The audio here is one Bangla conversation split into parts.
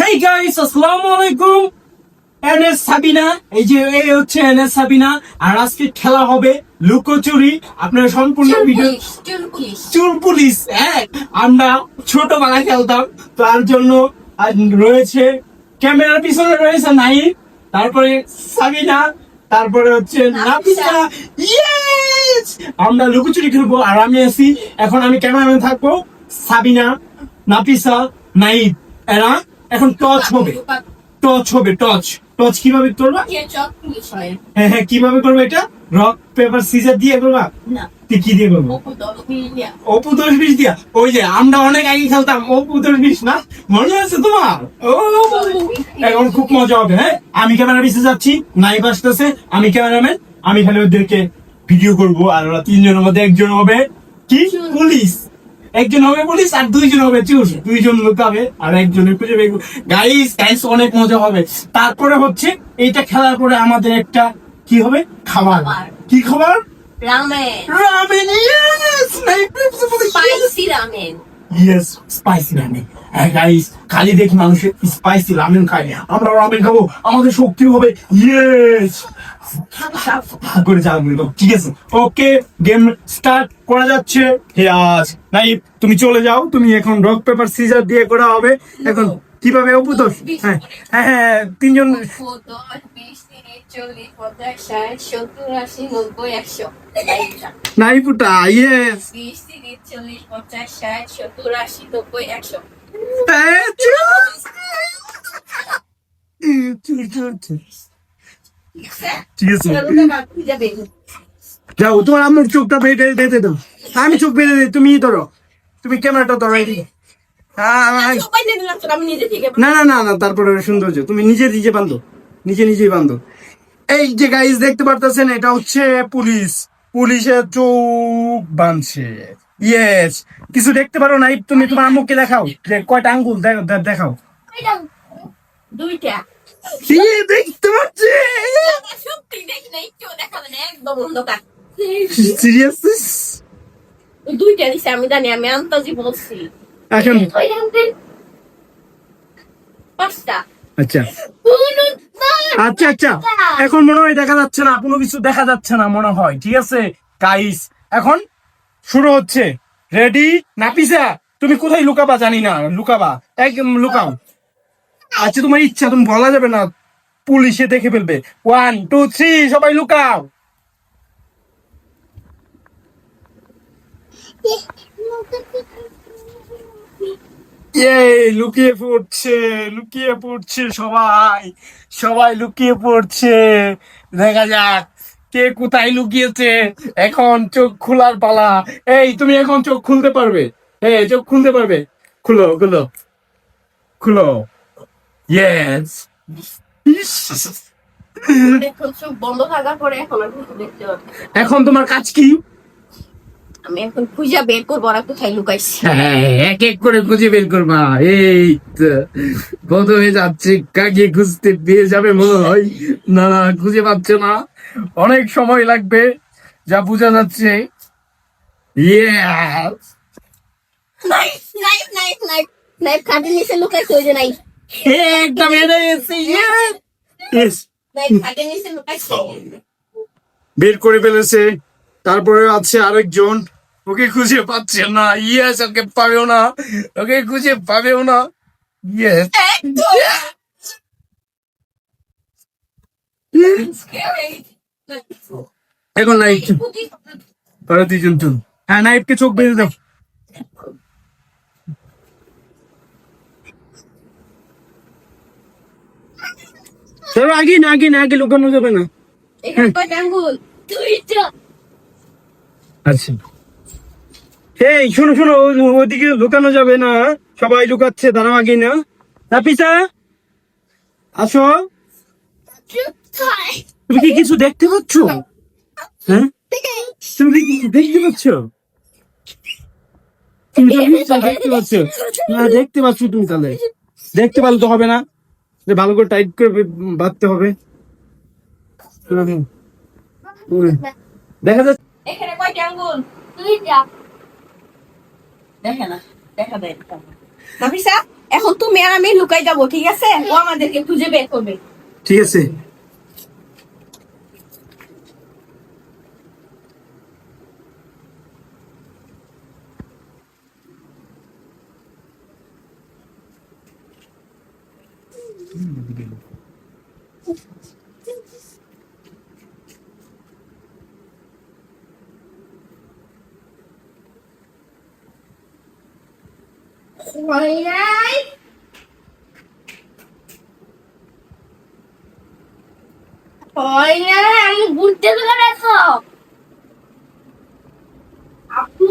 হেই গাইস, আসসালামু আলাইকুম। এনএস সাবিনা, এই হচ্ছে এনএস সাবিনা। আর আজকে খেলা হবে লুকোচুরি। আপনারা সম্পূর্ণ ভিডিও চুল পুলিশ। হ্যাঁ, আমরা ছোটবেলায় খেলতাম। তার জন্য আজ রয়েছে ক্যামেরার পিছনে রয়েছে নাইম, তারপরে সাবিনা, তারপরে হচ্ছে নাফিসা। ইয়েস, আমরা লুকোচুরি খেলবো। আর আমি আছি, এখন আমি ক্যামেরাম্যান থাকবো। সাবিনা, নাফিসা, নাইম এরা এখন টচ হবে। টচ কিভাবে করবা? হ্যাঁ হ্যাঁ, কিভাবে করবে এটা? রক পেপার সিজার দিয়ে করবা? কি দিয়ে করবো? অপু 10-20 দিয়া। ওই যে আমরা অনেক আগে খেলতাম অপু 10-20, না মনে আছে তোমার? ও, এখন খুব মজা হবে। হ্যাঁ, আমি ক্যামেরা পিছিয়ে যাচ্ছি, নাইব আসতেছে, আমি ক্যামেরাম্যান। আমি খালি ওদেরকে ভিডিও করবো। আর ওরা তিনজনের মধ্যে একজন হবে কি পুলিশ, একজন হবে পুলিশ, আর দুইজন হবে চোর। দুইজন লুকাবে আর একজনের খুঁজে বের। গাইস অনেক মজা হবে। তারপরে হচ্ছে এইটা খেলার পরে আমাদের একটা কি হবে, খাবার। কি খাবার? Ramen. Yes, Spicy ramen. Yes, spicy ramen. হ্যাঁ গাইস, খালি দেখি মানুষের স্পাইসি রামেন খায়, আমরা রামেন খাবো, আমাদের শক্তি হবে। ইয়েস করে যাবো। ঠিক আছে, ওকে, গেম স্টার্ট করা যাচ্ছে। আজ নাই, তুমি চলে যাও। তুমি এখন রক পেপার সিজার দিয়ে করা হবে। এখন কিভাবে অপু 10? হ্যাঁ হ্যাঁ হ্যাঁ, তিনজন। 10, 20, 30, 40, 50, 60, 70, 80, 90, 100. নাই পুটা। ইয়েস, 20, 30, 40, 50, 60, 70, 80, 90, 100. ঠিক আছে, যাও, তোমার আম্মুর চোখটা বেঁধে দাও। আমি চোখ বেঁধে দিই, তুমি ধরো, তুমি ক্যামেরাটা ধরো এদিকে। না না না না, তারপরে সৌন্দর্য তুমি নিজে বান্ধো, নিজেই বান্ধো। এই যে গাইস দেখতে পারতেছেন, এটা হচ্ছে পুলিশ। পুলিশের চোখ বাঁধছে। ইয়েস, কিছু দেখতে পারো না? তুমি তোমার আম্মুকে দেখাও যে কয়টা আঙ্গুল দেখাও। দুইটা। দেখতে পাচ্ছি। সত্যি দেখি না, একটু দেখাবে না, একদম অন্ধকার। সিরিয়াস? দুইটা দিছে, আমি জানি, আমি আন্তাজি বলছি। এখন পাঁচটা। আচ্ছা আচ্ছা আচ্ছা, এখন মনে হয় দেখা যাচ্ছে না, কোনো কিছু দেখা যাচ্ছে না মনে হয়। ঠিক আছে গাইস, এখন শুরু হচ্ছে। রেডি? নাফিসা, তুমি কোথায় লুকাবা জানি না, লুকাবা, একদম লুকাও। আচ্ছা, তোমার ইচ্ছা, তুমি বলা যাবে না, পুলিশে দেখে ফেলবে। 1 2 3, সবাই লুকাও। লুকিয়ে পড়ছে সবাই, সবাই লুকিয়ে পড়ছে। দেখা যাক কে কোথায় লুকিয়েছে। এখন চোখ খোলার পালা। এই, তুমি এখন চোখ খুলতে পারবে। চোখ খুলতে পারবে। খুলো খুলো খুলো। ইয়েস। এখন চোখ বন্ধ থাকার পরে এখন আর কিছু দেখতে পাচ্ছি না। এখন তোমার কাজ কি? আমি এখন খুঁজা বের করবো ওরা কোথায় লুকাইছি। হ্যাঁ, এক এক করে খুঁজে বের করবা। এই তো কত হয়ে যাচ্ছে, কাকে খুঁজতে পেয়ে যাবে মনে হয়। না না, খুঁজে পাচ্ছে না, অনেক সময় লাগবে যা বোঝা যাচ্ছে। Yes! Knife knife knife knife knife খাটের নিচে লুকাইছে, ওই যে নাইফ। একটা বের হয়ে গেছে। Yes! নাইফ খাটের নিচে লুকাইছে। বের করে ফেলেছে। তারপরে আছে আরেকজন, ওকে খুঁজে পাচ্ছে না। ইয়েস, ওকে পাবেও না, ওকে খুঁজে পাবেও না। ইয়েস, এখন নাইফ, তারা দুইজন চুন। হ্যাঁ, নাইফকে চোখ বেঁধে দাও। চলো, আগে লুকানো যাবে না। এখানে কয়টা আঙ্গুল? দুইটা। আচ্ছা, এই শোনো, ওইদিকে লুকানো যাবে না, সবাই লুকাচ্ছে, দাঁড়াও আগে না। নাফিসা, আসো। তুমি কি কিছু দেখতে পাচ্ছ? হ্যাঁ, তুমি কি কিছু দেখতে পাচ্ছ? তুমি তো নিশ্চয়ই দেখতে পাচ্ছ। না, দেখতে পাচ্ছ তুমি, তাহলে দেখতে পারলে তো হবে না, ভালো করে টাইট করে বাঁধতে হবে। দেখা যাচ্ছে। এখানে কয়টা আঙ্গুল? দুইটা। দেখে না, দেখা দেয়। নাফিসা, এখন তুমি আর আমি লুকাই যাবো, ঠিক আছে? ও আমাদেরকে খুঁজে বের করবে। ঠিক আছে। হয় নাই, হয় নাই, আমি ঘুরতে গেলে দেখো আপু।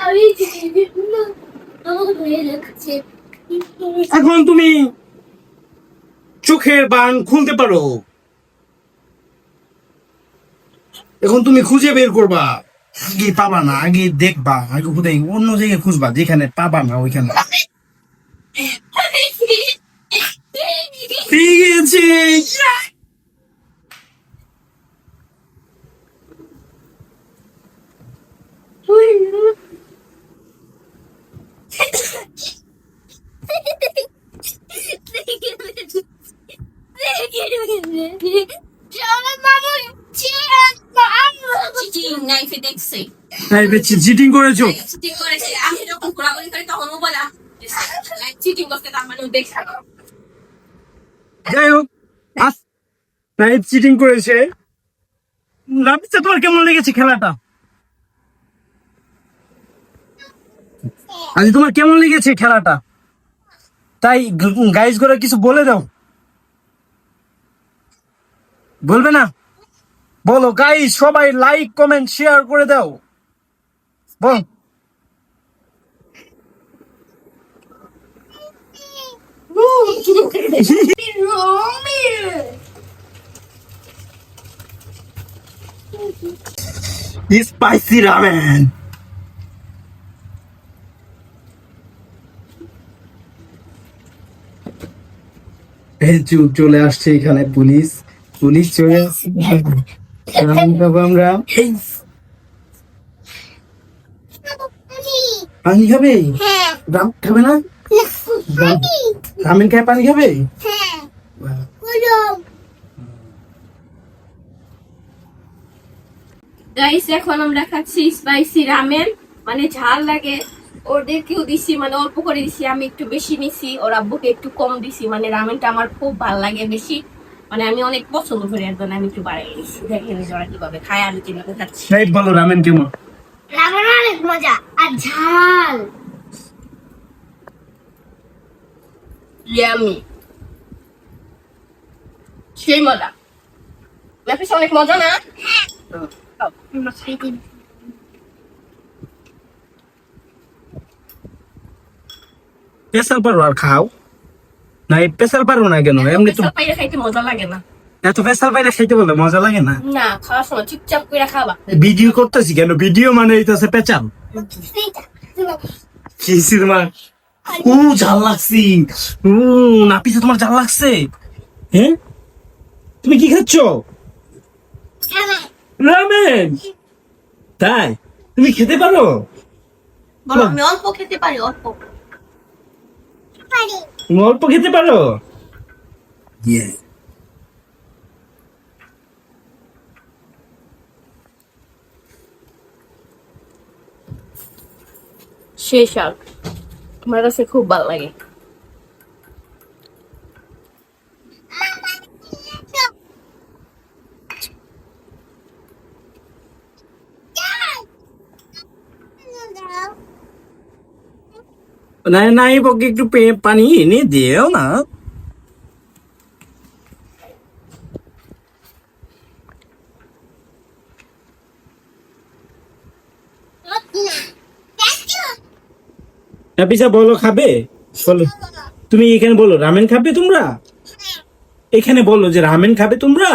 আমি এখন তুমি চোখের বান খুলতে পারো। এখন তুমি খুঁজে বের করবা। আগে পাবা না, আগে দেখবা, আগে কোথায় অন্য জায়গায় খুঁজবা, যেখানে পাবা না ওইখানে। ঠিক আছে। চিটিং করেছো। আমি যখন ঘোরাঘুরি করি তখন ও বলে চিটিং করতে, তার মানে ও দেখছে। যাই হোক, নাইট চিটিং করেছে। রাবিসা, তোমার কেমন লেগেছে খেলাটা? আজ তোমার কেমন লেগেছে খেলাটা? তাই গাইজ করে কিছু বলে দাও। বলবে না? বলো গাইজ, সবাই লাইক কমেন্ট শেয়ার করে দাও। বল। Spicy ramen. এই চলে আসছে এখানে পুলিশ। পুলিশ চলে আসছে। আমরা পানি খাবে? রাম খাবে না? রামেন খায় পানি খাবে? গাইস, এখন আমরা খাচ্ছি স্পাইসি রামেন, মানে ঝাল লাগে। ওদেরকেও দিছি, মানে অল্প করে দিছি, আমি একটু বেশি নিছি, ওর আব্বুকে একটু কম দিছি। মানে রামেনটা আমার খুব ভালো লাগে বেশি, মানে আমি অনেক পছন্দ করি, একদম আমি একটু বাড়াই দিছি। দেখেন ওরা কিভাবে খায়, আমি কিভাবে খাচ্ছি। বলো রামেন কেমন? রামেন অনেক মজা আর ঝাল। ইয়ামি, সেই মজা। ব্যাপারটা অনেক মজা না? স্পেশাল পারো আর খাও না? স্পেশাল পারো না কেন? এমনি তো পাইরে খাইতে মজা লাগে না। এত স্পেশাল পাইলে খাইতে বলে মজা লাগে না? না, খাওয়ার সময় চুপচাপ করে খাবা। ভিডিও করতেছি কেন? ভিডিও মানে হইতাছে পেঁচাল। কি সিনেমা? ঝাল লাগছি। নাপিসে তোমার ঝাল লাগছে? হ্যাঁ, তুমি কি খাচ্ছ? রামেন। তাই তুমি খেতে পারো? বলো, আমি অল্প খেতে পারি, অল্প। তুমি অল্প খেতে পারো? সেই শাক আমার কাছে খুব ভালো লাগে। না না, এই পক্ষে একটু পানি এনে দিও না। নাপিসা বলো খাবে? বলো, তুমি এখানে বলো রামেন খাবে তোমরা। এখানে বলো যে রামেন খাবে তোমরা।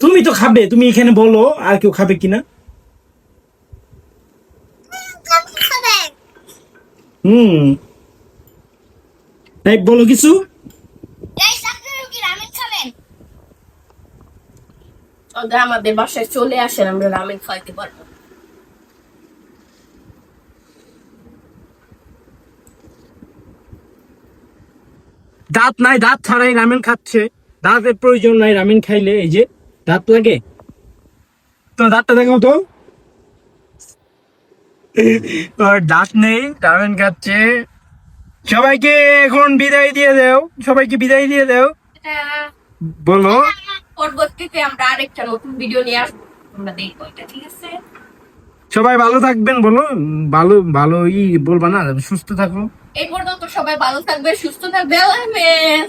তুমি তো খাবে, তুমি এখানে বলো আর কেউ খাবে কিনা। তাই বলো কিছু। আমাদের বাসায় চলে আসেন, আমরা রামেন খাইতে পারবো। দাঁত নাই, দাঁত ছাড়াই রামেন খাচ্ছে। দাঁতের প্রয়োজন নাই রামেন খাইলে। এই যে দাঁত লাগে, তো দাঁতটা দেখাও তো। আর দাঁত নেই, রামেন খাচ্ছে। সবাইকে এখন বিদায় দিয়ে দাও, সবাইকে বিদায় দিয়ে দাও, বলো। পরবর্তীতে আমরা আরেকটা নতুন ভিডিও নিয়ে আসবো, তোমরা দেখবো এটা, ঠিক আছে? সবাই ভালো থাকবেন বলো। ভালো ভালো বলবা না, সুস্থ থাকো। এই পর্যন্ত সবাই ভালো থাকবে, সুস্থ থাকবে। আল্লাহ হাফেজ।